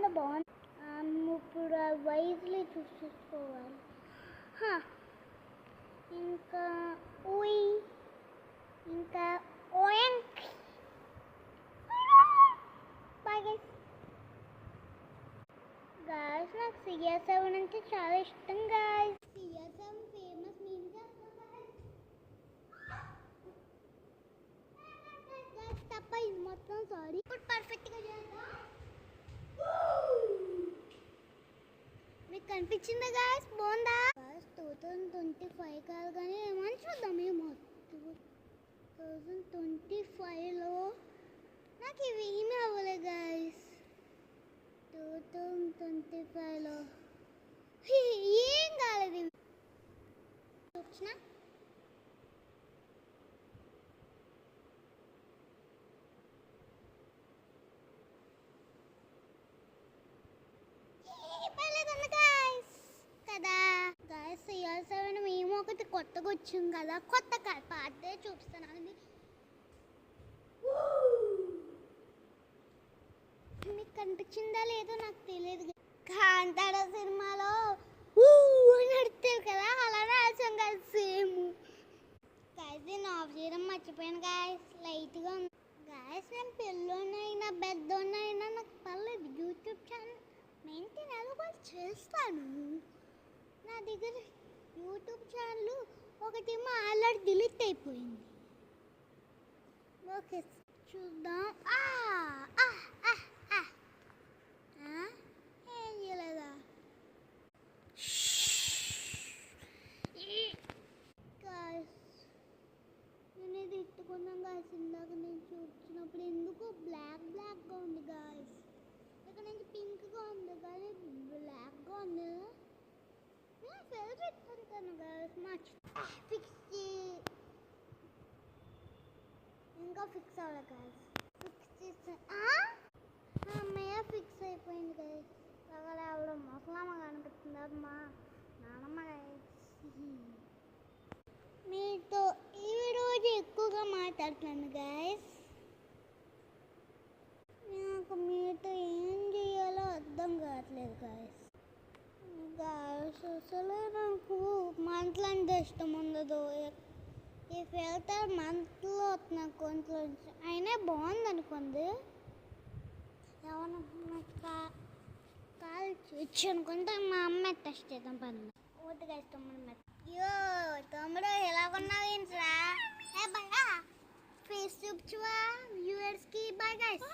కూడా బాగుంది. ఇప్పుడు వైజ్లీ చూసుకోవాలి. ఇంకా ఉయ్, ఇంకా ఓయంక్. గాయస్ నాకు CR7 అంటే చాలా ఇష్టం గాయస్. CR7 ఫేమస్ మీమ్ చేస్తాం గాయస్. తప్ప ఇది మొత్తం సారీ. ఇప్పుడు పర్ఫెక్ట్గా చేద్దాం. మీకు కనిపించిందా గాయస్? బాగుందా గాయస్? 2025 కాదు కానీ ఏమని చూద్దాం. మేము 2025లో నాకు ఇవి ఏమీ అవ్వలేదు గాయస్. 2025లో ఏం కాలేదు. వచ్చిన కదా గాయస్. CR7 మేము ఒకటి కొత్తగా వచ్చింది కదా, కొత్త పాటే చూపిస్తాను. మీకు కనిపించిందా లేదో నాకు తెలియదు. కాంతార సినిమాలో నడుస్తారు కదా, అలా రాసాం కదా సేమ్. గాయస్ నేను ఆఫ్ చేయడం మర్చిపోయాను గాయస్. లైట్గా ఉంది గాయస్. నేను పిల్లోనైనా పెద్దోనైనా నాకు పర్లేదు. యూట్యూబ్ ఛానల్ మెయింటైన్ ఎలా కూడా చేస్తాను. నా దగ్గర యూట్యూబ్ ఛానల్ ఒకటేమో ఆల్రెడీ డిలీట్ అయిపోయింది. ఓకే చూద్దాం. ఏం చేయలేదా గాయస్? నేను ఇది ఇట్టుకున్నాం గాయస్. ఇందాక నేను చూపించినప్పుడు ఎందుకు బ్లాక్గా ఉంది గాయస్. ఇక్కడ నుంచి పింక్గా ఉంది కానీ బ్లాక్గా ఉంది. నేను ఫేవరెట్ అంటాను గాయస్. ఫిక్స్ ఇంకా ఫిక్స్ అవ్వలే గాయస్. ఫిక్స్ చేస్తే అమ్మయ్య ఫిక్స్ అయిపోయింది గాయస్. అక్కడ ఆవిడ ముసలమ్మ కనిపిస్తుంది. అమ్మా నానమ్మ గాయస్. మీతో ఈ రోజు ఎక్కువగా మాట్లాడుతున్నాను గాయస్. నాకు మీతో ఏం చేయాలో అర్థం కావట్లేదు గాయస్. గాయస్ అసలు నాకు మాట్లాడితే ఇష్టం ఉండదు. ఈ ఫిల్టర్ మంత్లో వస్తున్నాను కొంచెం అయినా బాగుంది అనుకోండి. ఏమన్నా కాల్ ఇచ్చి అనుకుంటే మా అమ్మ టెస్ట్ చేద్దాం పని. ఓటు గాయస్ తమ్ముడు. అయ్యో తమ్ముడు ఎలాగున్నావు ఏంట్రా? ఫేస్ చూపించువా వ్యూవర్స్కి. Bye guys.